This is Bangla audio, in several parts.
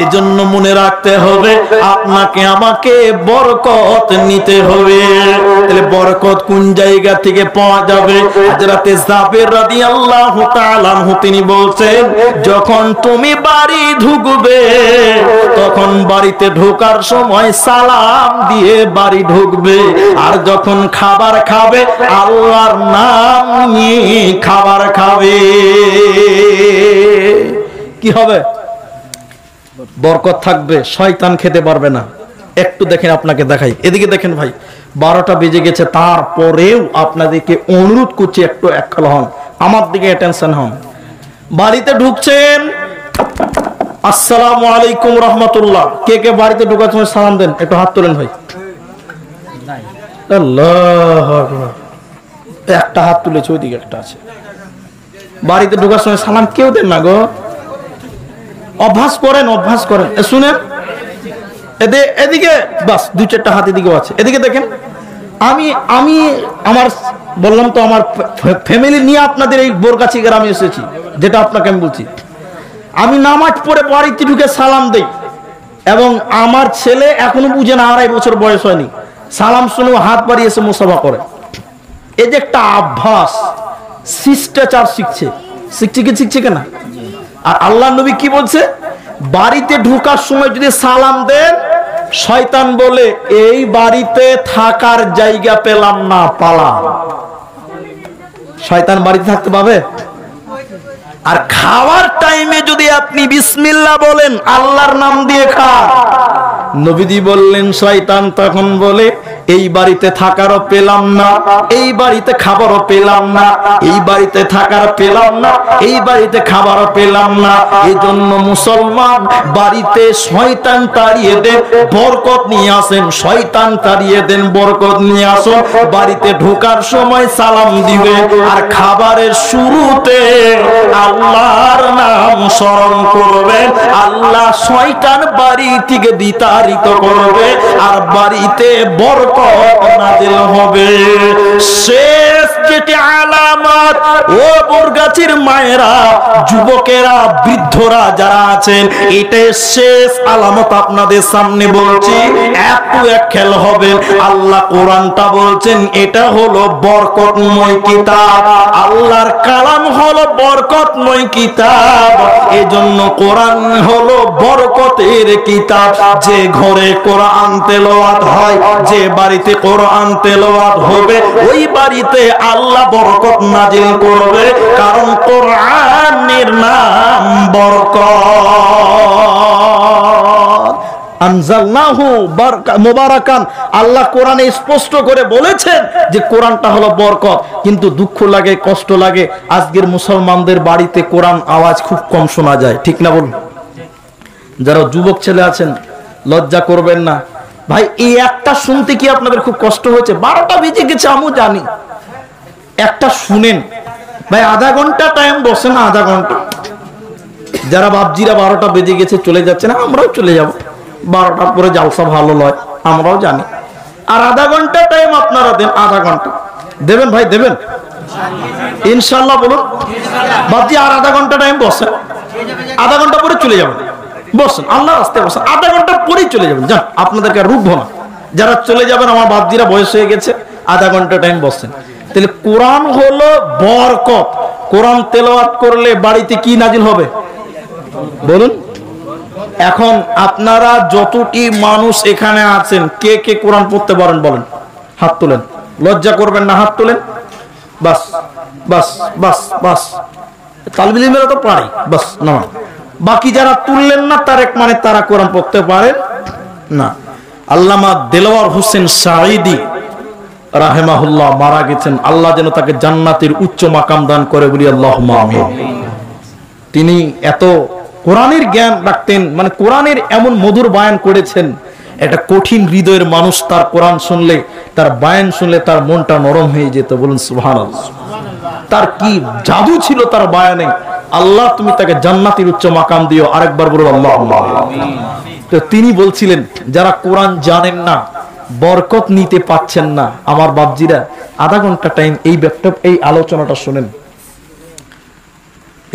এজন্য মনে রাখতে হবে আপনাকে আমাকে বরকত নিতে হবে। তাহলে বরকত কোন জায়গা থেকে পাওয়া যাবে? হযরতে জাবের রাদিয়াল্লাহু তাআলা আনহু তিনি বলছেন, যখন তুমি বাড়ি ঢুকবে তখন বাড়িতে ঢোকার সময় সালাম দিয়ে বাড়ি ঢুকবে, আর যখন খাবার খাবে আল্লাহর নাম নিয়ে খাবার খাবে। কি হবে? বরকত থাকবে, শয়তান খেতে পারবে না। একটু দেখেন, আপনাকে দেখাই, এদিকে দেখেন ভাই, 12টা বেজে গেছে, তারপরেও আপনাদেরকে অনুরোধ করছি একটু একখাল হন, আমার দিকে অ্যাটেনশন হন। বাড়িতে ঢুকছেন, আসসালামু আলাইকুম রাহমাতুল্লাহ, কে কে বাড়িতে ঢোকার সময় সালাম দেন? একটু হাত তোলেন ভাই। আল্লাহু আকবার, একটা হাত তুলেছে, ওইদিকে একটা আছে। বাড়িতে ঢোকার সময় সালাম কেউ দেন না গো, অভ্যাস করেন, অভ্যাস করেন। শুনেন, এদিকে বাস 2-4টা হাত এদিকেও আছে, এদিকে দেখেন। আমি আমার বললাম তো, আমার ফ্যামিলি নিয়ে আপনাদের এই বোরগাছি গ্রামে এসেছি, যেটা আপনাকে আমি বলছি। আমি নামাজ পড়ে বাড়িতে ঢুকে সালাম দেই, এবং আমার ছেলে এখনো বুঝে না, 2.5 বছর বয়স হয়নি, সালাম শুনে হাত বাড়িয়ে এসে মুসাফা করে। এই যে একটা অভ্যাস, শিষ্টাচার শিখছে কি শিখছে কেনা? আর আল্লাহ নবী কি বলছে? বাড়িতে ঢোকার সময় যদি সালাম দেন, শয়তান বলে এই বাড়িতে থাকার জায়গা পেলাম না, পালা। শয়তান বাড়িতে থাকতে পাবে? আর খাওয়ার টাইমে যদি আপনি বিসমিল্লাহ বলেন, আল্লাহর নাম দিয়ে খান, নবীজি বললেন শয়তান তখন বলে এই বাড়িতে থাকারও পেলাম না, এই বাড়িতে খাবারও পেলাম না, এই বাড়িতে থাকার পেলাম না, এই বাড়িতে খাবারও পেলাম না। এই জন্য মুসলমান, বাড়িতে শয়তান তাড়িয়ে দেন, বরকত নিয়ে আসেন। শয়তান তাড়িয়ে দেন, বরকত নিয়ে আসো। বাড়িতে ঢোকার সময় সালাম দিবে, আর খাবারের শুরুতে আল্লাহর নাম স্মরণ করবেন। আল্লাহ শয়তান বাড়ি থেকে বিতাড়িত করবে, আর বাড়িতে বরকত নাযিল হবে। শেষ যেটি আলামত, ও বোরগাছির মায়েরা, যুবকেরা, বৃদ্ধরা যারা আছেন, এটাই শেষ আলামত আপনাদের সামনে বলছি। একটু এক খেয়াল হবেন, আল্লাহ কোরআনটা বলছেন এটা হলো বরকতময় কিতাব। আল্লাহর কালাম হলো বরকতময় কিতাব, এজন্য কোরআন হলো বরকতের কিতাব। যে ঘরে কোরআন তেলাওয়াত হয়, যে বাড়িতে কোরআন তেলাওয়াত হবে, ওই বাড়িতে আল্লাহ বরকত নাযিল করবে, কারণ কোরআনের নাম বরকত। আনজালনাহু মুবারাকান, আল্লাহ কোরআনে স্পষ্ট করে বলেছেন যে কোরআনটা হলো বরকত। কিন্তু দুঃখ লাগে, কষ্ট লাগে, আজকের মুসলমানদের বাড়িতে কোরআন আওয়াজ খুব কম শোনা যায়, ঠিক না বলুন? যারা যুবক ছেলে আছেন, লজ্জা করবেন না ভাই, এই একটা শুনতে কি আপনাদের খুব কষ্ট হয়েছে? 12টা বেজে গেছে, আমিও জানি। একটা শুনেন ভাই, আধা ঘন্টা টাইম বসে না, আধা ঘন্টা। যারা বাপজিরা 12টা বেজে গেছে চলে যাচ্ছে না, আমরাও চলে যাব। 12টার পরে জালসা ভালো নয়, আমরাও জানি। আর আধা ঘন্টা টাইম আপনারা দেন, আধা ঘন্টা দেবেন ভাই, দেবেন ইনশাল্লাহ? বলুন বাপজি, আর আধা ঘন্টা টাইম বসে, আধা ঘন্টা পরে চলে যাবেন, বসেন, আল্লাহ রাস্তায় বসেন, আধা ঘন্টা পরেই চলে যাবেন, যান, আপনাদেরকে আর রুখবো না। যারা চলে যাবেন, আমার বাপজিরা বয়স হয়ে গেছে, আধা ঘন্টা টাইম বসেন। তাহলে কোরআন হলো বরকত। কোরআন তেলাওয়াত করলে বাড়িতে কি নাজিল হবে বলুন? এখন আপনারা যতটি মানুষ এখানে আছেন, কে কে কোরআন পড়তে পারেন বলেন? হাত তোলেন, লজ্জা করবেন না, হাত তোলেন। বাস বাস বাস বাস, তালবিল ইলমেরা তো পারে, বাস না। বাকি যারা তুললেন না, তার এক মানে তারা কোরআন পড়তে পারেন না। আল্লামা দেলোয়ার হোসেন সাঈদী রাহিমাহুল্লাহ মারা গেছেন, আল্লাহ যেন তাকে জান্নাতের উচ্চ মাকাম দান করে, বলি আল্লাহুম্মা আমিন। তিনি এত কোরআনের জ্ঞান রাখতেন, মানে কোরআনের এমন মধুর বায়ান করেছেন, একটা কঠিন হৃদয়ের মানুষ তার কোরআন শুনলে, তার বায়ান শুনলে তার মনটা নরম হয়ে যেত, বলুন সুবহানাল্লাহ। তার কি জাদু ছিল তার বায়ানে। আল্লাহ তুমি তাকে জান্নাতের উচ্চ মাকাম দিও, আরেকবার বলুন আল্লাহুম্মা আমিন। তো তিনি বলছিলেন, যারা কোরআন জানেন না, বরকত নিতে পাচ্ছেন না, আমার বাপজিরা আধা ঘন্টা টাইম এই আলোচনাটা শুনেন।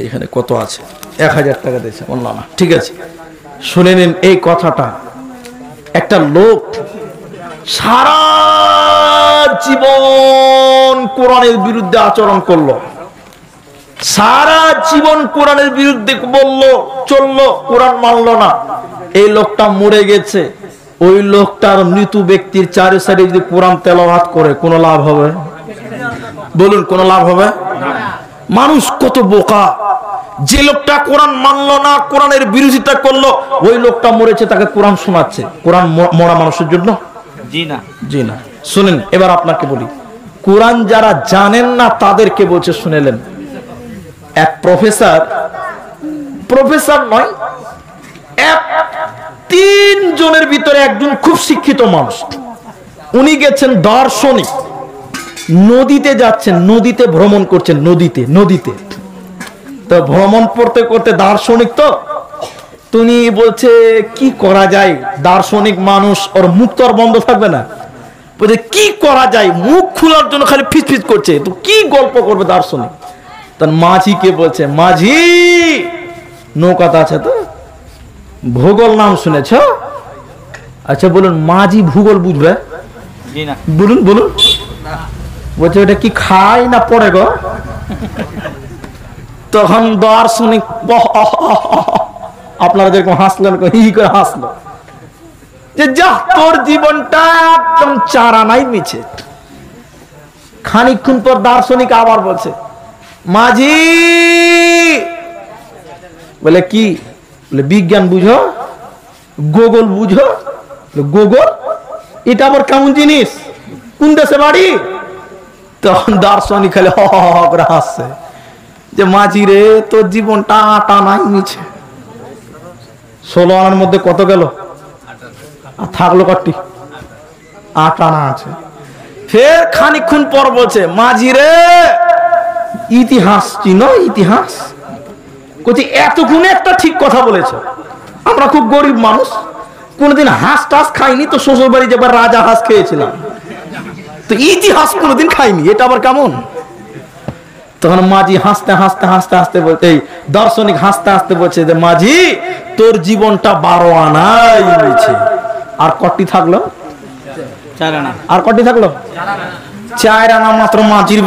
এখানে কত আছে? 1000 টাকা দিয়েছে, বললাম না, ঠিক আছে, শুনে নিন এই কথাটা। একটা লোক সারা জীবন কোরআনের বিরুদ্ধে আচরণ করলো, সারা জীবন কোরআনের বিরুদ্ধে বললো, চললো, কোরআন মানলো না। এই লোকটা মরে গেছে। ওই লোকটার মৃত ব্যক্তির চারি সাইডে যদি কোরআন তেলাওয়াত করে কোনো লাভ হবে? বলুন, কোনো লাভ হবে? মানুষ কত বোকা! যে লোকটা কোরআন মানলো না, কোরআনের বিরোধিতা করলো, ওই লোকটা মরেছে, তাকে কোরআন শোনাচ্ছে। কোরআন মরা মানুষের জন্য? জি না, জি না। শুনেন, এবার আপনাকে বলি, কোরআন যারা জানেন না তাদেরকে বলছে, শুনেলেন। এক প্রফেসর নয়, এক 3 জনের ভিতরে একজন খুব শিক্ষিত মানুষ। উনি গেছেন দার্শনিক, নদীতে যাচ্ছেন, নদীতে ভ্রমণ করছেন, নদীতে তো ভ্রমণ করতে করতে দার্শনিক তো তুমি বলছে কি করা যায়, দার্শনিক মানুষ, ওর মুখ তো আর বন্ধ থাকবে না, বলছে কি করা যায়, মুখ খোলার জন্য খালি ফিসফিস করছে, তো কি গল্প করবে দার্শনিক। তার মাঝিকে বলছে, মাঝি নৌকাতে আছে তো, ভূগোল নাম শুনেছ? আচ্ছা বলুন, মাঝি ভূগোল বুঝবে? বলুন বলুন। বলছে ওটা কি খায় না পড়ে গো? তখন দার্শনিক আপনারা যেরকম হাসলেন, হি করে হাসলো, যে যা তোর জীবনটা একদম চারা নাই মিছে। খানিকক্ষণ পর দার্শনিক আবার বলছে, মাঝি, বলে কি? বলে বিজ্ঞান বুঝো, গোগল বুঝো? গোগল এটা আবার কেমন জিনিস, কোন দেশে বাড়ি? তখন দার্শনিক খালি হ করে হাসছে, যে মাঝি রে, তোর জীবনটা আটা নাই মিছে। 16 আনার মধ্যে কত গেল? আর থাকলো কটি? 8 আনা আছে। ফের খানিকক্ষণ পর বলছে, মাঝি রে, ইতিহাস চিনো? ইতিহাস কোথায়? এতক্ষণে একটা ঠিক কথা বলেছ। আমরা খুব গরিব মানুষ, কোনদিন হাঁস টাস খাইনি, তো শ্বশুর বাড়ি যাবার রাজা হাঁস খেয়েছিলাম, তো ইতিহাস কোনদিন খাইনি, এটা আবার কেমন? তখন মাঝি হাসতে হাসতে হাসতে হাসতে বলছে, এই দার্শনিক হাসতে হাসতে বলছে, যে মাঝি তোর জীবনটা 12 আনাই মিছে। আর কটি থাকলো? 4 আনা। আর কটি থাকলো? 4 আনা মাত্র মাঝির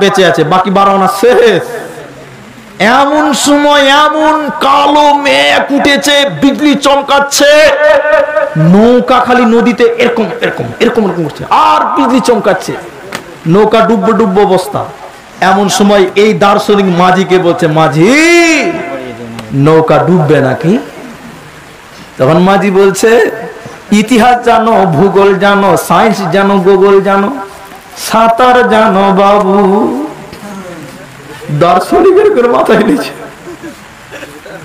বেঁচে আছে, বাকি 12 আনা শেষ। এমন সময় এমন কালো মেঘ উঠেছে, বিজলি চমকাচ্ছে, নৌকা খালি নদীতে এরকম এরকম এরকম এরকম করছে, আর বিজলি চমকাচ্ছে, নৌকা ডুববো ডুববো অবস্থা। এমন সময় এই দার্শনিক মাঝিকে বলছে, মাঝি নৌকা ডুববে নাকি? তখন মাঝি বলছে, ইতিহাস জানো, ভূগোল জানো, সায়েন্স জানো, গোগল জানো, সাঁতার জানো বাবু? দার্শনিকের করে মাথায় নিচ্ছে।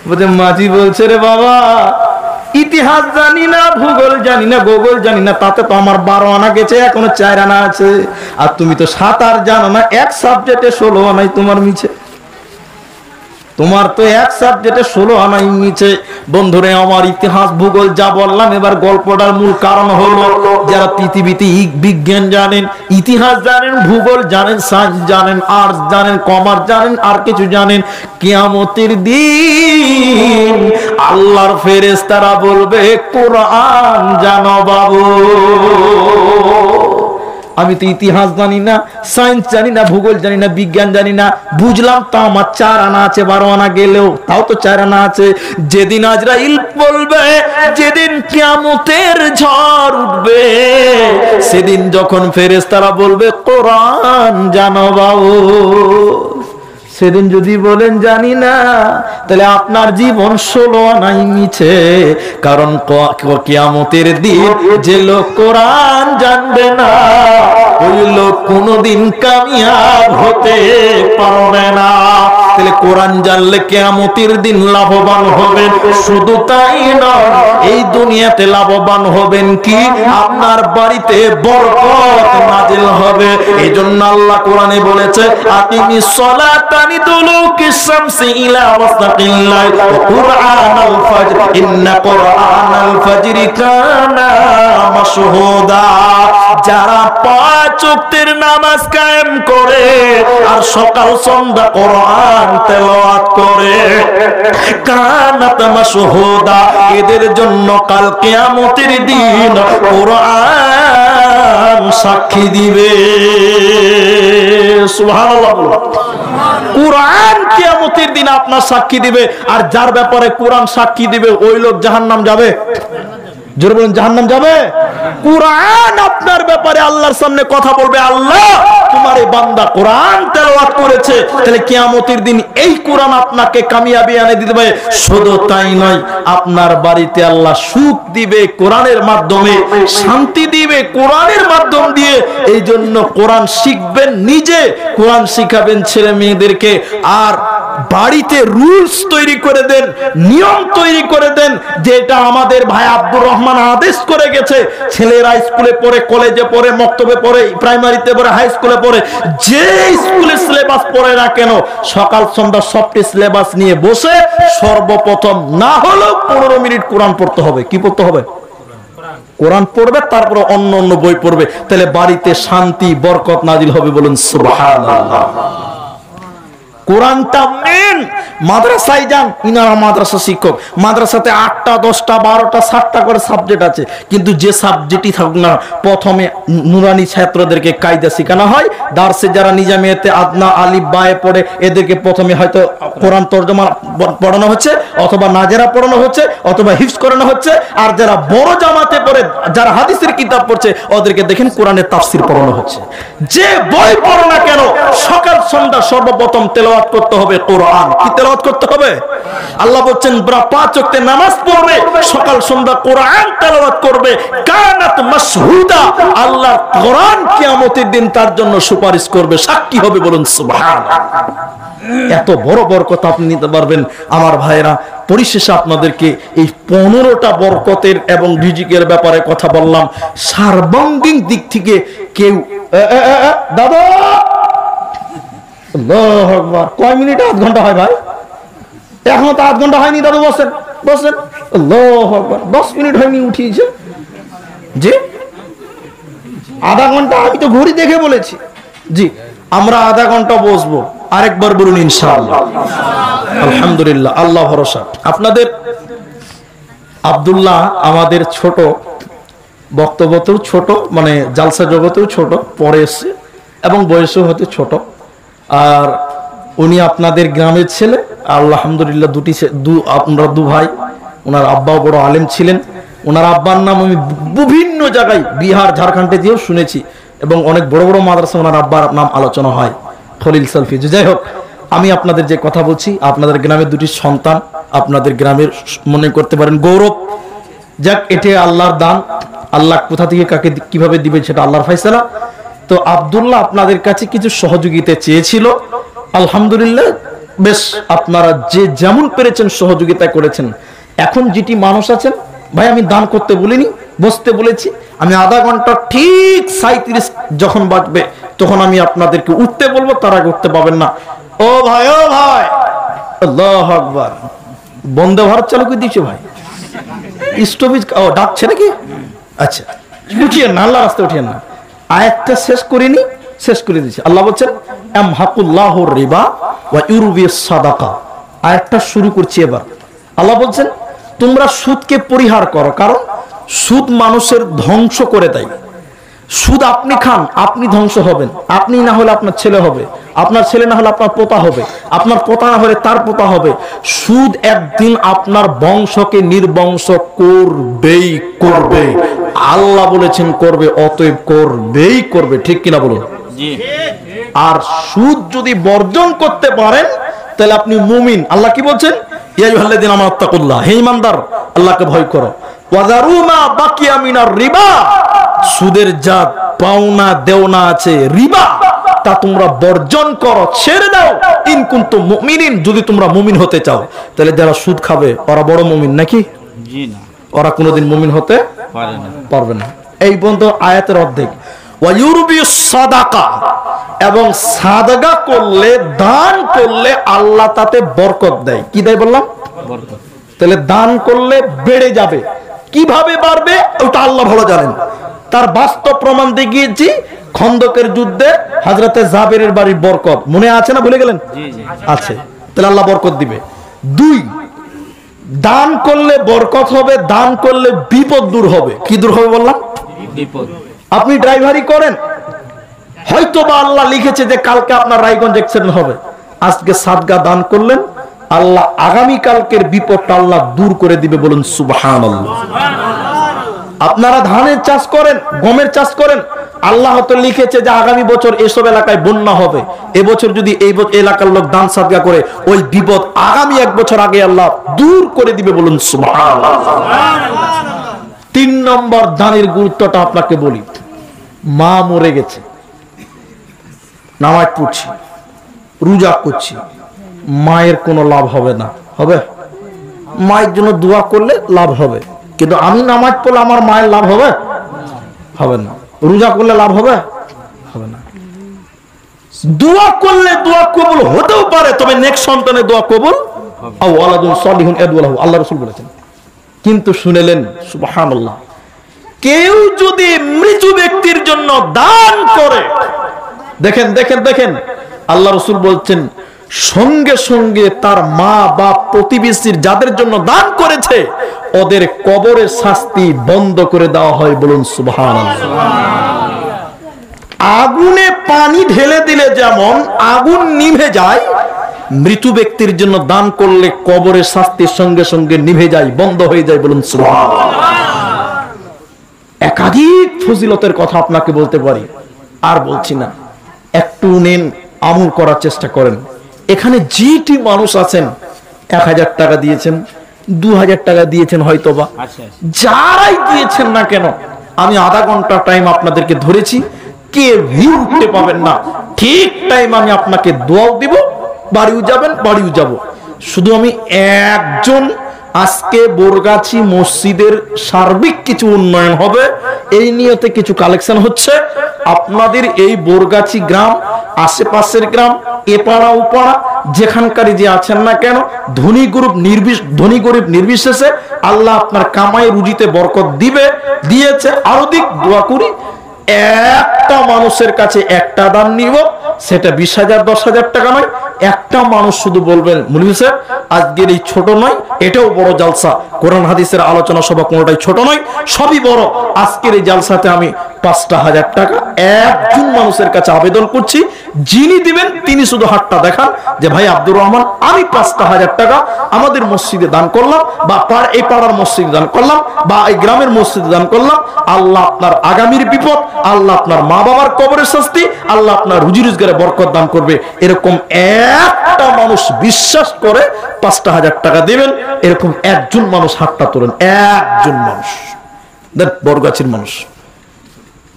বলছে, মাঝি বলছে, রে বাবা, ইতিহাস জানি না, ভূগোল জানি না, গোগল জানি না, তাতে তো আমার 12 আনা গেছে, এখনো 4 আনা আছে। আর তুমি তো সাঁতার জানো না, এক সাবজেক্টে 16 আনাই তোমার মিছে। তোমার তো এক সাবজেক্টে 16 আনাই মিছে। বন্ধুরে আমার, ইতিহাস ভূগোল যা বললাম, এবার গল্পটার মূল কারণ হলো, যারা পৃথিবীতে বিজ্ঞান জানেন, ইতিহাস জানেন, ভূগোল জানেন, সায়েন্স জানেন, আর্টস জানেন, কমার্স জানেন, আর কিছু জানেন, কিয়ামতের দিন আল্লাহর ফেরেশতারা বলবে, কোরআন জানো বাবু। আমি তো ইতিহাস জানি না, সায়েন্স জানি না, ভূগোল জানি না, বিজ্ঞান জানি না, বুঝলাম তো আমার 4 আনা আছে, 12 আনা গেলেও তাও তো 4 আনা আছে। যেদিন আজরাইল বলবে, যেদিন কিয়ামতের ঝড় উঠবে, সেদিন যখন ফেরেশতারা বলবে, কোরআন জানো বাবু, সেদিন যদি বলেন জানি না, তাহলে আপনার জীবন 16 আনাই মিছে। কারণ কিয়ামতের দিন যে লোক কোরআন জানবে না, ওই লোক কোনোদিন কামিয়াব হতে পারবে না। তাহলে কোরআন জানলে কিয়ামতের দিন লাভবান হবেন। শুধু তাই নয়, এই দুনিয়াতে লাভবান হবেন কি, আপনার বাড়িতে বরকত নাজিল হবে। এই জন্য আল্লাহ কোরআনে বলেছে, আকিমিস সালাতা মাকানি দুলুকিস শামসি ইলা ওয়াসতাকিল লাইল ওয়া কুরআনাল ফাজর ইন্না কুরআনাল ফাজরি কানা মাশহুদা। যারা 5 ওয়াক্তের নামাজ কায়েম করে আর সকাল সন্ধ্যা কোরআন তেলাওয়াত করে, কানাত মাশহুদা, এদের জন্য কাল কিয়ামতের দিন কোরআন সাক্ষী দিবে। সুবহানাল্লাহ। কোরআন কিয়ামতের দিন আপনার সাক্ষী দিবে। আর যার ব্যাপারে কোরআন সাক্ষী দিবে ওই লোক জাহান্নাম যাবে। জোরে বলুন, জাহান্নাম যাবে। কোরআন আপনার ব্যাপারে আল্লাহর সামনে কথা বলবে, আল্লাহ তোমার এই বান্দা কোরআন তেলাওয়াত করেছে, তাহলে কিয়ামতের দিন এই কোরআন আপনাকে কামিয়াবি এনে দিবে। শুধু তাই নয়, আপনার বাড়িতে আল্লাহ সুখ দিবে কোরআনের মাধ্যমে, শান্তি দিবে কোরআনের মাধ্যম দিয়ে। এই জন্য কোরআন শিখবেন, নিজে কোরআন শিখাবেন ছেলে মেয়েদেরকে। আর বাড়িতে রুলস তৈরি করে দেন, নিয়ম তৈরি করে দেন, যেটা আমাদের ভাই আব্দুর রহমান আদেশ করে গেছে। ছেলেরা স্কুলে পড়ে, কলেজে পড়ে, মক্তবে পড়ে, প্রাইমারিতে পড়ে, হাই স্কুলে পড়ে, যে স্কুলের সিলেবাস পড়ে না কেন, সকাল সন্ধ্যা সবটি সিলেবাস নিয়ে বসে সর্বপ্রথম না হলেও 15 মিনিট কোরআন পড়তে হবে। কি পড়তে হবে? কোরআন পড়বে, তারপরে অন্য অন্য বই পড়বে। তাহলে বাড়িতে শান্তি বরকত নাজিল হবে। বলুন সুবহানাল্লাহ। কোরআনটা মেন। মাদ্রাসায় যান, ইনারা মাদ্রাসা শিক্ষক, মাদ্রাসাতে 8টা 10টা 12টা 7টা করে সাবজেক্ট আছে, কিন্তু যে সাবজেক্টই থাকুক না, প্রথমে নুরানি ছাত্রদেরকে কায়দা শেখানো হয়। দার্সে যারা নিজামিয়াতে আদনা আলিফ বায়ে পড়ে, এদেরকে প্রথমে হয়তো কোরআন তরজমা পড়ানো হচ্ছে, অথবা নাজেরা পড়ানো হচ্ছে, অথবা হিফজ করানো হচ্ছে। আর যারা বড় জামাতে পড়ে, যারা হাদিসের কিতাব পড়ছে, ওদেরকে দেখেন কোরআনের তাফসীর পড়ানো হচ্ছে। যে বই পড়ো না কেন, সকাল সন্ধ্যা সর্বপ্রথম তেলাওয়াত করতে হবে কোরআন। কি তেলাওয়াত করতে হবে? আল্লাহ বলছেন 5 ওয়াক্তে নামাজ পড়বে, সকাল সন্ধ্যা কোরআন তেলাওয়াত করবে, কানাত মাশহুদা, আল্লাহ কোরআন কিয়ামতের দিন তার জন্য সুপারিশ করবে, সাক্ষী হবে। বলুন সুবহানাল্লাহ। এত বড় বরকত আপনি নিতে পারবেন আমার ভাইরা। পরিশেষে আপনাদেরকে এই 15টা বরকতের এবং রিজিকের ব্যাপারে কথা বললাম। সার্বাঙ্গীন দিক থেকে কেউ দাদা আল্লাহু আকবার, কয় মিনিট? 8 ঘন্টা হয় ভাই? এখনো তো 8 ঘন্টা হয়নি দাদু। বসেন বসেন। আল্লাহু আকবার, 10 মিনিট হয়নি উঠিয়েছে জি। আধা ঘন্টা আমি তো ঘড়ি দেখে বলেছি জি। আমরা আধা ঘন্টা বসবো। আরেকবার বলুন ইনশাআল্লাহ। আলহামদুলিল্লাহ, আল্লাহ ভরসা। আপনাদের আব্দুল্লাহ আমাদের ছোট, বক্তব্যতেও ছোট, মানে জালসা জগতেও ছোট, পরে এসছে এবং বয়সেও হতে ছোট। আর উনি আপনাদের গ্রামের ছেলে। আলহামদুলিল্লাহ, আমরা 2 ভাই। ওনার আব্বাও বড় আলেম ছিলেন। ওনার আব্বার নাম আমি বিভিন্ন জায়গায় বিহার ঝাড়খণ্ডে দিয়েও শুনেছি, এবং অনেক বড় বড় মাদ্রাসা ওনার আব্বার নাম আলোচনা হয়, খলিল সালফি। যাই হোক, আমি আপনাদের যে কথা বলছি, আপনাদের গ্রামের 2টি সন্তান, আপনাদের গ্রামের মনে করতে পারেন গৌরব। যাক, এটা আল্লাহর দান। আল্লাহ কোথা থেকে কাকে কিভাবে দিবে সেটা আল্লাহর ফয়সালা। তো আব্দুল্লাহ আপনাদের কাছে কিছু সহযোগিতা চেয়েছিল। আলহামদুলিল্লাহ, বেশ আপনারা যে যেমন পেরেছেন সহযোগিতা করেছেন। এখন যেটি মানুষ আছেন ভাই, আমি দান করতে বলিনি, বসতে বলেছি। আমি আধা ঘন্টা ঠিক 37 যখন বাজবে তখন আমি আপনাদেরকে উঠতে বলবো, তারা উঠতে পাবেন না। ও ভাই, ও ভাই, আল্লাহু আকবার। বন্দে ভারত চালু করে দিয়েছে ভাই, স্টপেজ ডাকছে নাকি? আচ্ছা, উঠিয়ে না, আল্লাহ রাস্তায় উঠিয়ে না। আয়াতটা শেষ করিনি, শেষ করে দিয়েছি। আল্লাহ বলছেন আমহাকুল্লাহুর রিবা ওয়া ইউরবিস সাদাকা। আয়াতটা শুরু করছি এবার। আল্লাহ বলছেন তোমরা সুদকে পরিহার করো, কারণ সুদ মানুষের ধ্বংস করে দেয়। সুদ আপনি খান, আপনি ধ্বংস হবেন। আপনি না হলে আপনার ছেলে হবে, আপনার ছেলে না হলে আপনার পোতা হবে, আপনার পোতা না হলে তার পোতা হবে। সুদ একদিন আপনার বংশকে নির্বংশ করবেই করবে। আল্লাহ বলেছেন করবে, অতএব করবেই করবে। ঠিক কিনা বলুন? আর সুদ যদি বর্জন করতে পারেন তাহলে আপনি মুমিন। আল্লাহ কি বলছেন? ইয়া আইয়ুহাল্লাযীনা আমানু তাকুল্লাহ, হে ঈমানদার, আল্লাহকে ভয় করো। ওয়াযারু মা বাকিয়া মিনার রিবা, সুদের যা পাওনা দেওনা আছে রিবা, তা তোমরা বর্জন করো, ছেড়ে দাও। ইন কুনতুম মুমিনিন, যদি তোমরা মুমিন হতে চাও। তাহলে যারা সুদ খাবে ওরা বড় মুমিন নাকি? জি না, ওরা কোনোদিন মুমিন হতে পারবে না। এই পর্যন্ত আয়াতের অর্ধেক। ওয়া ইউরবিস সাদাকা, এবং সাদগা করলে, দান করলে আল্লাহ তাতে বরকত দেয়। কি দেয় বললাম? বরকত। তাহলে দান করলে বেড়ে যাবে। কিভাবে বাড়বে ওটা আল্লাহ ভালো জানেন। তার বাস্তব প্রমাণ দেখিয়েছি খন্দকের যুদ্ধে হযরতে জাবেরের বাড়ির বরকত। মনে আছে না, ভুলে গেলেন? আছে। তাহলে আল্লাহ বরকত দিবে। 2, দান করলে বরকত হবে, দান করলে বিপদ দূর হবে। কি দূর হবে বললাম? বিপদ। আপনি ড্রাইভারি করেন, হয়তো বা আল্লাহ লিখেছে যে কালকে আপনার রায়গঞ্জ অ্যাক্সিডেন্ট হবে, আজকে সাদগা দান করলেন, আল্লাহ আগামী কালকের বিপদটা আল্লাহ দূর করে দিবে। বলুন সুবহানাল্লাহ। আপনারা ধানের চাষ করেন, গমের চাষ করেন, আল্লাহ হয়তো লিখেছে যে আগামী বছর এসব এলাকায় বন্যা হবে, এবছর যদি এই এলাকার লোক দান সাদগা করে ওই বিপদ আগামী 1 বছর আগে আল্লাহ দূর করে দিবে। বলুন সুবহানাল্লাহ। 3 নম্বর দানের গুরুত্বটা আপনাকে বলি। মা মরে গেছে, নামাজ পড়ছি, রোজা করছি, মায়ের কোনো লাভ হবে না। হবে? মায়ের জন্য দোয়া করলে লাভ হবে, কিন্তু আমি নামাজ পড়লে আমার মায়ের লাভ হবে? হবে না। রোজা করলে লাভ হবে? হবে না। দোয়া করলে দোয়া কবুল হতেও পারে, তবে নেক্সট সন্তানের দোয়া কবুল আও ওয়ালাদুন সালিহুন ইয়াদউলাহু, আল্লাহ রাসূল বলেছেন। কিন্তু শুনেলেন সুবহানাল্লাহ, কেউ যদি মৃত ব্যক্তির জন্য দান করে, দেখেন দেখেন দেখেন, আল্লাহ রাসূল বলছেন সঙ্গে সঙ্গে তার মা বা প্রতিবেশীর যাদের জন্য দান করেছে ওদের কবরের শাস্তি বন্ধ করে দেওয়া হয়। বলুন সুবহানাল্লাহ। আগুনে পানি ঢেলে দিলে যেমন আগুন নিভে যায়, মৃত ব্যক্তির জন্য দান করলে কবরের শাস্তির সঙ্গে সঙ্গে নিভে যায়, বন্ধ হয়ে যায়। বলুন সুবহানাল্লাহ। একাধিক ফজিলতের কথা আপনাকে বলতে পারি, আর বলছি না। একটু নেন, আমল করার চেষ্টা করেন। এখানে যেটি মানুষ আছেন, 1000 টাকা দিয়েছেন, 2000 টাকা দিয়েছেন, হয়তোবা যারাই দিয়েছেন না কেন, আমি আধা ঘন্টা টাইম আপনাদেরকে ধরেছি, কে ভিউ উঠতে পাবেন না, ঠিক টাইম আমি আপনাকে দোয়াও দিব, বাড়িও যাবেন, বাড়িও যাব। শুধু আমি একজন, আজকে বোরগাছি মসজিদের সার্বিক কিছু উন্নয়ন হবে এই নিয়তে কিছু কালেকশন হচ্ছে। আপনাদের এই বোরগাছি গ্রাম, আশেপাশের গ্রাম, এপাড়া ওপাড়া যেখানকারই যে আছেন না কেন, ধনী গরিব নির্বিশেষে আল্লাহ আপনার কামাই রুজিতে বরকত দিবে, দিয়েছে। আরো দিক, দোয়া করি। একটা মানুষের কাছে একটা দান নিব, সেটা 20,000 10,000 টাকা নয়। একটা মানুষ শুধু বলবেন মৌলভী সাহেব আজকের এই ছোট নয়, এটাও বড় জালসা, কোরআন হাদিসের আলোচনা সভা কোনোটাই ছোট নয়, সবই বড়। আজকের এই জালসাতে আমি 5,000 টাকা একজন মানুষের কাছে আবেদন করছি, যিনি দিবেন তিনি শুধু হাতটা দেখান যে ভাই আব্দুর রহমান, আমি 5,000 টাকা আমাদের মসজিদে দান করলাম, বা এই পাড়ার মসজিদে দান করলাম, বা এই গ্রামের মসজিদে দান করলাম। আল্লাহ আপনার আগামীর বিপদ, আল্লাহ আপনার মা বাবার কবরের শাস্তি, আল্লাহ আপনার রুজি রোজগারে বরকত দান করবে। এরকম একটা মানুষ বিশ্বাস করে 5,000 টাকা দিবেন, এরকম একজন মানুষ হাতটা তোলেন। একজন মানুষ, বরগাছির মানুষ,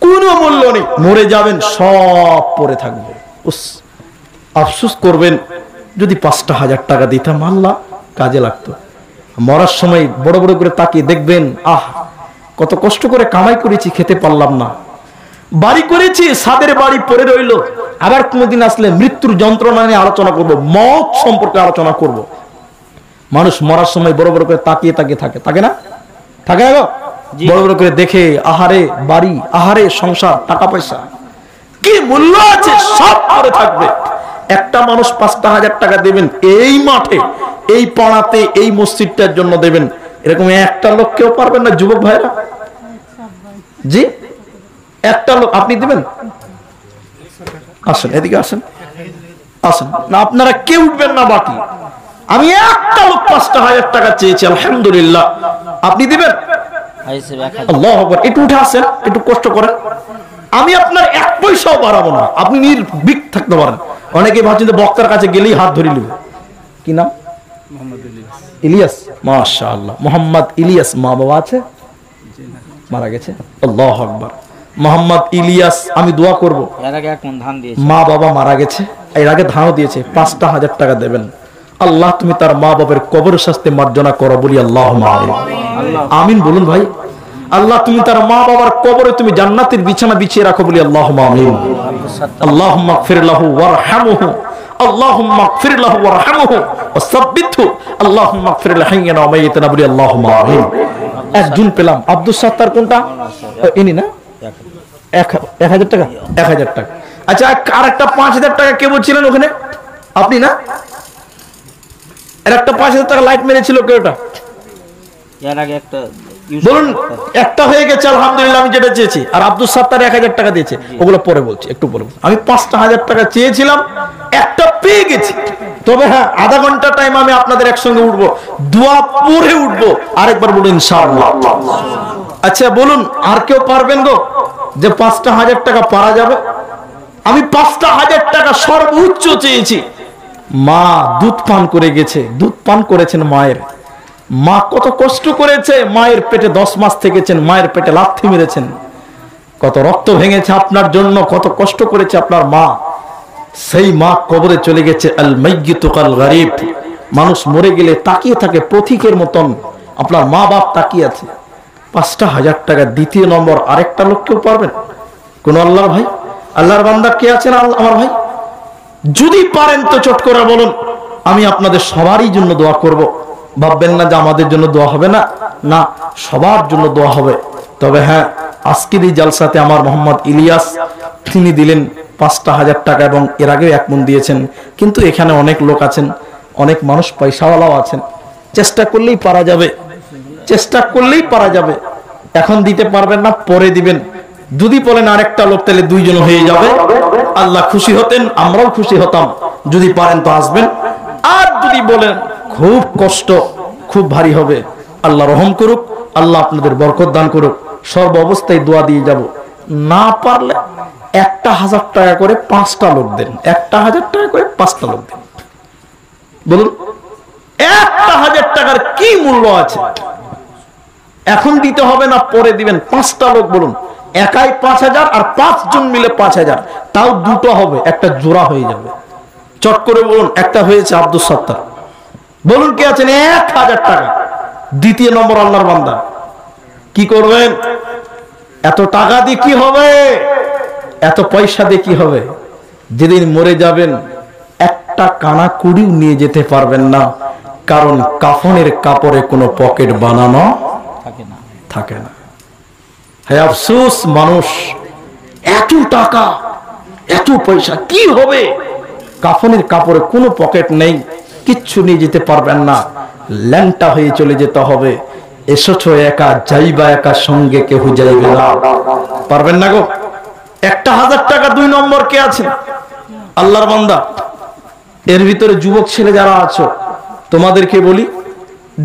কোনো মূল্য নেই, মরে যাবেন, সব পড়ে থাকবে। আফসোস করবেন যদি 5,000 টাকা দিতাম, আল্লাহ কাজে লাগতো। মরার সময় বড় বড় করে তাকিয়ে দেখবেন, আহ কত কষ্ট করে কামাই করেছি, খেতে পারলাম না, বাড়ি করেছি, সাদের বাড়ি পড়ে রইল। আবার কোনদিন আসলে মৃত্যুর যন্ত্রণা নিয়ে আলোচনা করব, মওত সম্পর্কে আলোচনা করব। মানুষ মরার সময় বড় বড় করে তাকিয়ে তাকিয়ে থাকে, থাকে না? থাকে না? বড় বড় করে দেখে, আহারে বাড়ি, আহারে সংসার, টাকা পয়সা কি মূল্য আছে, সব পড়ে থাকবে। একটা মানুষ 5,000 টাকা দেবেন, এই মাঠে, এই পাড়াতে, এই মসজিদটার জন্য দেবেন, এরকম একটা লোক কেউ পারবেন না? যুবক ভাইরা, জি একটা লোক আপনি দিবেন? আসেন, এদিকে আসেন, আসেন না, আপনারা কেউ উঠবেন না বাকি। আমি একটা লোক 5,000 টাকা চেয়েছি, আলহামদুলিল্লাহ। আপনি দিবেন? আল্লাহু আকবার। একটু উঠে আসেন, একটু কষ্ট করেন। আমি আপনার 1 পয়সাও বাড়াবো না, আপনি নির্ভীক থাকতে পারেন। অনেকে ভাবছেন বক্তার কাছে গেলেই হাত ধরে নেবে। কি নাম? ইলিয়াস। মাশাআল্লাহ, মোহাম্মদ ইলিয়াস। মা বাবা আছে? মারা গেছে। আল্লাহু আকবার। মোহাম্মদ ইলিয়াস, আমি দোয়া করব, মা বাবা মারা গেছে, এর আগে ধানও দিয়েছে, 5,000 টাকা দেবেন। আল্লাহ তুমি তার মা বাবার কবর শাস্তি মার্জনা করো, বলি আল্লাহুম্মা আমিন। বলুন ভাই, আল্লাহ তুমি তার মা বাবার কবরে তুমি জান্নাতের বিছানা বিছিয়ে রাখো বলি আল্লাহুম্মা আমিন। আল্লাহুম্মা গফির লাহু ওয়ারহামহু, আল্লাহুম্মা গফির লাহু ওয়ারহামহু ওয়াসাব্বিতহু, আল্লাহুম্মা গফির লিল হাইয়িনা ওয়া মাইয়িতিনা বলি আল্লাহুম্মা আমিন। একজন পেলাম। আব্দুল সাত্তার কোনটা? ইনি না? 1000 টাকা, 1000 টাকা। আচ্ছা, আর একটা 5000 টাকা কে বলছিলেন ওখানে? আপনি না? এর একটা 5000 টাকা লাইট মেরেছিল কে ওটা? এর আগে একটা বলুন। একটা হয়ে গেছে আলহামদুলিল্লাহ, আমি যেটা চেয়েছি। আর আব্দুল সাত্তার 1000 টাকা দিয়েছে, ওগুলো পরে বলছি, একটু পরে বলছি। আমি 5,000 টাকা চেয়েছিলাম, একটা পেয়ে গেছি। তবে হ্যাঁ, আধা ঘন্টা টাইম আমি আপনাদের একসঙ্গে উঠবো, দোয়া পড়ে উঠবো। আরেকবার বলুন ইনশাআল্লাহ। আচ্ছা বলুন, আর কেউ পারবেন গো যে 5,000 টাকা পারা যাবে? আমি 5,000 টাকা সর্বোচ্চ চেয়েছি। মা দুধ পান করে গেছে, দুধ পান করেছেন মায়ের। মা কত কষ্ট করেছে, মায়ের পেটে 10 মাস থেকেছেন, মায়ের পেটে লাথি মেরেছেন, কত রক্ত ভেঙেছে আপনার জন্য, কত কষ্ট করেছে আপনার মা। সেই মা কবরে চলে গেছে। আল মাইয়িতু কাল গারিব, মানুষ মরে গেলে তাকিয়ে থাকে পথিকের মতন, আপনার মা বাপ তাকিয়ে আছে। 5,000 টাকা দ্বিতীয় নম্বর আরেকটা লোক কেউ পারবেন? কোন আল্লাহর ভাই, আল্লাহর বান্দা কে আছেন আমার ভাই? যদি পারেন তো চট করে বলুন, আমি আপনাদের সবারই জন্য দোয়া করব। ভাববেন না যে আমাদের জন্য দোয়া হবে না, না, সবার জন্য দোয়া হবে। তবে হ্যাঁ, আজকের এই জালসাতে আমার মোহাম্মদ ইলিয়াস তিনি দিলেন 5,000 টাকা এবং এর আগেও 1 মণ দিয়েছেন। কিন্তু এখানে অনেক লোক আছেন, অনেক মানুষ পয়সাওয়ালাও আছেন। চেষ্টা করলেই পারা যাবে, চেষ্টা করলেই পারা যাবে। এখন দিতে পারবেন না, পরে দিবেন। যদি বলেন আরেকটা লোক, তাহলে 2 জন হয়ে যাবে। আল্লাহ খুশি হতেন, আমরাও খুশি হতাম। যদি পারেন তো আসবেন। আর যদি বলেন খুব কষ্ট, খুব ভারী হবে, আল্লাহ রহম করুক, আল্লাহ আপনাদের বরকত দান করুক। সর্ব অবস্থায় দোয়া দিয়ে যাব। না পারলে 1,000 টাকা করে 5টা লোক দেন, 1,000 টাকা করে 5টা লোক দেন। বলুন 1,000 টাকার কি মূল্য আছে? এখন দিতে হবে না, পরে দিবেন। 5টা লোক বলুন, একাই 5,000 আর 5 জন মিলে 5,000, তাও দুটো হবে, একটা জোড়া হয়ে যাবে। চট করে বলুন, একটা হয়েছে আব্দুল সাত্তার। বলুন কে আছেন? 1,000 টাকা দ্বিতীয় নম্বর আল্লাহর বান্দা। কি করবেন? এত টাকা দিয়ে কি হবে? এত পয়সা দিয়ে কি হবে? যেদিন মরে যাবেন একটা কানা কুড়িও নিয়ে যেতে পারবেন না, কারণ কাফনের কাপড়ে কোনো পকেট বানানো থাকে না। হ্যাঁ আফসোস, মানুষ এত টাকা এত পয়সা কি হবে? কাফনের কাপড়ে কোনো পকেট নেই, কিচ্ছু নিয়ে যেতে পারবেন না, ল্যাংটা হয়ে চলে যেতে হবে। এসেছো একা, যাইবা একা, সঙ্গে কেউ যাইবে না। পারবেন না গো? 1,000 টাকা 2 নম্বর কে আছে? আল্লাহর বান্দা। এর ভিতরে যুবক ছেলে যারা আছো, তোমাদেরকে বলি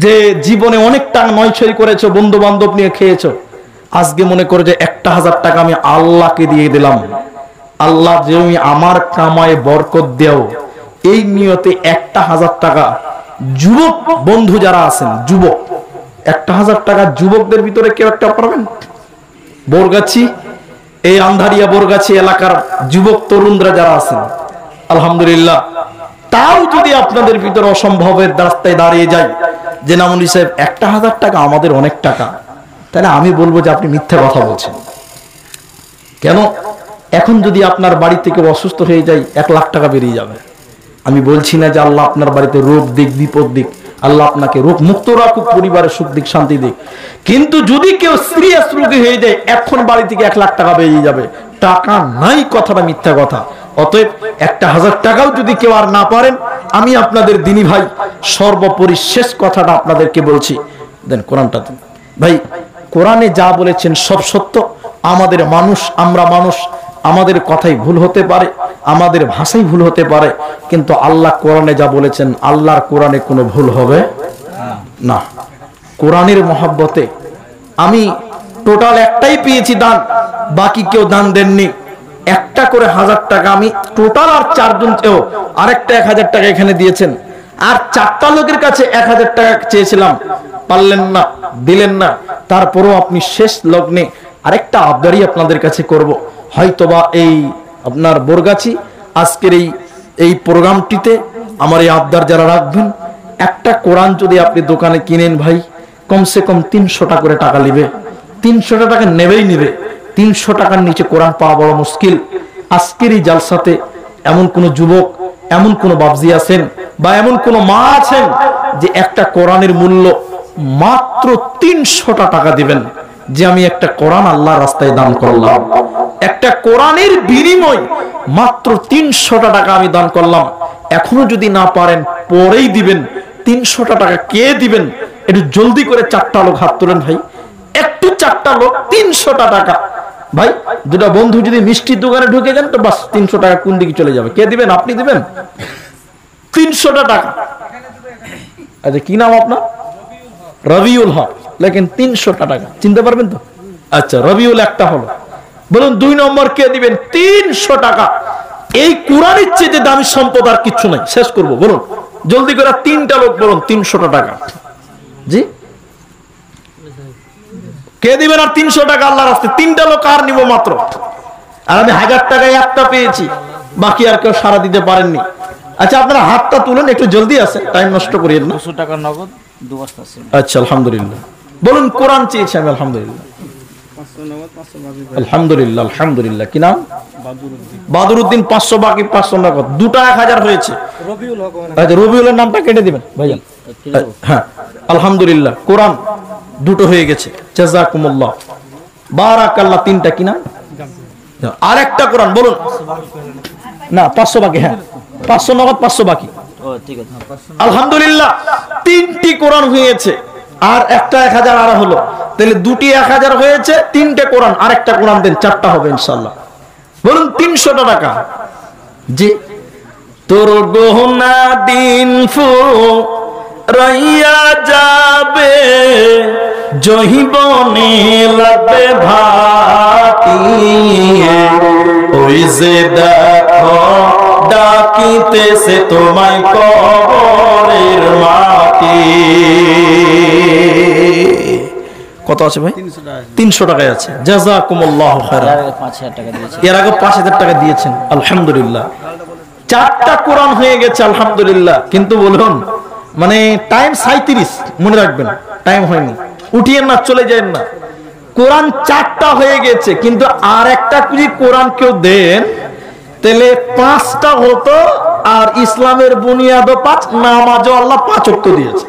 যে জীবনে অনেক টাকা নয়ছয় করেছো, বন্ধু বান্ধব নিয়ে খেয়েছো। আজকে মনে করো যে 1,000 টাকা আমি আল্লাহকে দিয়ে দিলাম, আল্লাহ যে আমার কামায় বরকত দেও, এই নিয়তে 1,000 টাকা যুবক বন্ধু যারা আছেন, যুবক 1,000 টাকা যুবকদের ভিতরে কেউ একটা পারবেন? বরগাছি, এই আন্ধারিয়া বরগাছি এলাকার যুবক তরুণরা যারা আছেন, আলহামদুলিল্লাহ, তাও যদি আপনাদের ভিতরে অসম্ভবের রাস্তায় দাঁড়িয়ে যায় যে না মুন্নি সাহেব 1,000 টাকা আমাদের অনেক টাকা, তাহলে আমি বলবো যে আপনি মিথ্যা কথা বলছেন। কেন? এখন যদি আপনার বাড়ি থেকে অসুস্থ হয়ে যায় 1 লাখ টাকা বেরিয়ে যাবে। আমি বলছি না যে আল্লাহ আপনার বাড়িতে রোগ দিক, বিপদ দিক, আল্লাহ আপনাকে রোগ মুক্ত রাখুক, পরিবারের সুখ দিক, শান্তি দিক। কিন্তু যদি কেউ সিরিয়াস রোগী হয়ে যায়, এখন বাড়ি থেকে 1 লাখ টাকা বেরিয়ে যাবে। টাকা নাই কথাটা মিথ্যা কথা। অতএব 1,000 টাকাও যদি কেউ আর না পারেন, আমি আপনাদের দিনী ভাই সর্বোপরি শেষ কথাটা আপনাদেরকে বলছি, দেন কোরআনটা দেন ভাই। কোরআনে যা বলেছেন সব সত্য। আমাদের মানুষ, আমরা মানুষ, আমাদের কথাই ভুল হতে পারে, আমাদের ভাষাই ভুল হতে পারে, কিন্তু আল্লাহ কোরআনে যা বলেছেন, আল্লাহর কোরআনে কোনো ভুল হবে না। কোরআনের মহব্বতে আমি টোটাল একটাই পেয়েছি দান, বাকি কেউ দান দেননি। একটা করে 1,000 টাকা আমি টোটাল, আর 4 জন আরেকটা 1,000 টাকা এখানে দিয়েছেন। আর 4টা লোকের কাছে 1,000 টাকা চেয়েছিলাম, পারলেন না, দিলেন না। তারপরও আপনি শেষ লগ্নে আরেকটা আবদারি আপনাদের কাছে করব। হয়তোবা এই আপনার বরগাছি আজকের এই প্রোগ্রামটিতে আমার এই আবদার যারা রাখবেন, একটা কোরআন যদি আপনি দোকানে কিনেন ভাই, কমসে কম 300 টাকা করে টাকা নেবে। 300 টাকা নেবেই নেবে। 300 টাকার নিচে কোরআন পাওয়া বড় মুশকিল। আজকের এই জালসাতে এমন কোন যুবক, এমন কোন বাবজি আছেন বা এমন কোন মা আছেন যে একটা কোরআনের মূল্য মাত্র 300 টাকা দিবেন, যে আমি একটা কোরআন আল্লাহর রাস্তায় দান করলাম, একটা কোরআনের বিনিময় মাত্র 300 টাকা আমি দান করলাম। এখনো যদি না পারেন পরেই দিবেন। 300 টাকা কে দিবেন? একটু জলদি করে 4টা লোক হাত তোলেন ভাই, একটু 4টা লোক। 300 টাকা ভাই, দুটা বন্ধু যদি মিষ্টির দোকানে ঢুকে যান তো বাস 300 টাকা কোন দিকে চলে যাবে? কে দিবেন? আপনি দিবেন 300 টাকা। আচ্ছা, কি নাম আপনার? রবিউল হক, লেকিন 300 টাকা চিনতে পারবেন তো? আচ্ছা, রবিউল একটা হলো। বলুন 2 নম্বর কে দিবেন? 300 টাকা। এই কোরআনের চেয়ে দামি সম্পদ আর কিছু নাই। শেষ করব, বলুন জলদি করে 3টা লোক বলুন 300 টাকা। জি, কে দিবেন? আর 300 টাকা আল্লাহর রাস্তায় 3টা লোক আর নিব মাত্র। আর আমি 1000 টাকায় একটা পেয়েছি, বাকি আর কেউ সারা দিতে পারেননি। আচ্ছা, আপনারা হাতটা তুলেন, একটু জলদি আছে, টাইম নষ্ট করিয়েন না। 200 টাকা নগদ 2 বস্তা আছে। আচ্ছা, আলহামদুলিল্লাহ। বলুন কোরআন চেয়েছি আমি, আলহামদুলিল্লাহ। 500 নগদ 500 বাকি। আলহামদুলিল্লাহ, আলহামদুলিল্লাহ। কি নাম? বাদরুদ্দিন। 500 বাকি 500 নগদ, দুটা 1000 হয়েছে। রবিউল হক। আচ্ছা, রবিউলের নামটা কেটে দিবেন ভাইজান। হ্যাঁ, আলহামদুলিল্লাহ, কোরআন দুটো হয়ে গেছে। জাযাকুমুল্লাহ, বারাকাল্লাহ। 3টা কি নাম? আরেকটা কোরআন বলুন না। 500 বাকি। হ্যাঁ, 500 নগদ 500 বাকি। ও ঠিক আছে। আলহামদুলিল্লাহ, 3টি কোরআন হয়েছে। আর একটা 1000 আর হলো, তাহলে দুটি 1000 হয়েছে। 3টে কোরআন, আরেকটা কোরআন দেন, 4টা হবে ইনশাআল্লাহ। বলুন 300 টাকা। জি, তোর গহনা দিন ফু রাইয়া যাবে, জহিবনে লাগবে ভাতি, ওই যে দেখো ডাকিতেছে তোমায় কবরের মাটি। কত আছে ভাই? 300 টাকায় আছে। জাযাকুমুল্লাহু খাইরান। এর আগে 5000 টাকা দিয়েছে। এর আগে 5000 টাকা দিয়েছেন, আলহামদুলিল্লাহ। 4টা কোরআন হয়ে গেছে, আলহামদুলিল্লাহ। কিন্তু বলুন মানে টাইম 37, মনে রাখবেন, টাইম হয়নি। উঠিয়েন না, চলে যাবেন না। কোরআন 4টা হয়ে গেছে, কিন্তু আর একটা যদি কোরআন কেউ দেন তাহলে 5টা হতো। আর ইসলামের বুনিয়াদও 5, নামাজও আল্লাহ 5 ওয়াক্ত দিয়েছে।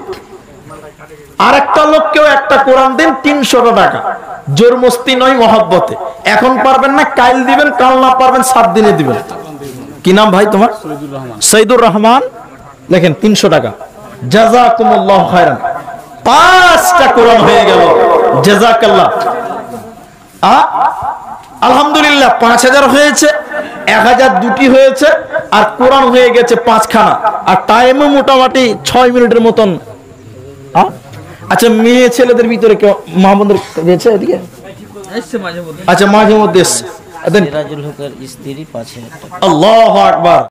আর একটা লোক কেউ একটা কোরআন দেন 300 টাকা। জোর মস্তি নয়, মহব্বতে। এখন পারবেন না কাল দিবেন, কাল না পারবেন 7 দিনে দিবেন। কি নাম ভাই তোমার? সৈয়দুর রহমান। লেখেন 300 টাকা। জাযাকুমুল্লাহু খাইরান। 5টা কোরআন হয়ে গেল, জাযাকাল্লাহ। আলহামদুলিল্লাহ, 5000 হয়েছে, 1000 দুটি হয়েছে, আর কোরআন হয়ে গেছে 5খানা। আর টাইমও মোটামুটি 6 মিনিটের মতন। আচ্ছা, মেয়ে ছেলেদের ভিতরে কেউ মা বোনদের দিয়েছে এদিকে? আচ্ছা, মাঝে মধ্যে এসছে। সিরাজুল হকের স্ত্রী 5000 টাকা। আল্লাহু আকবার।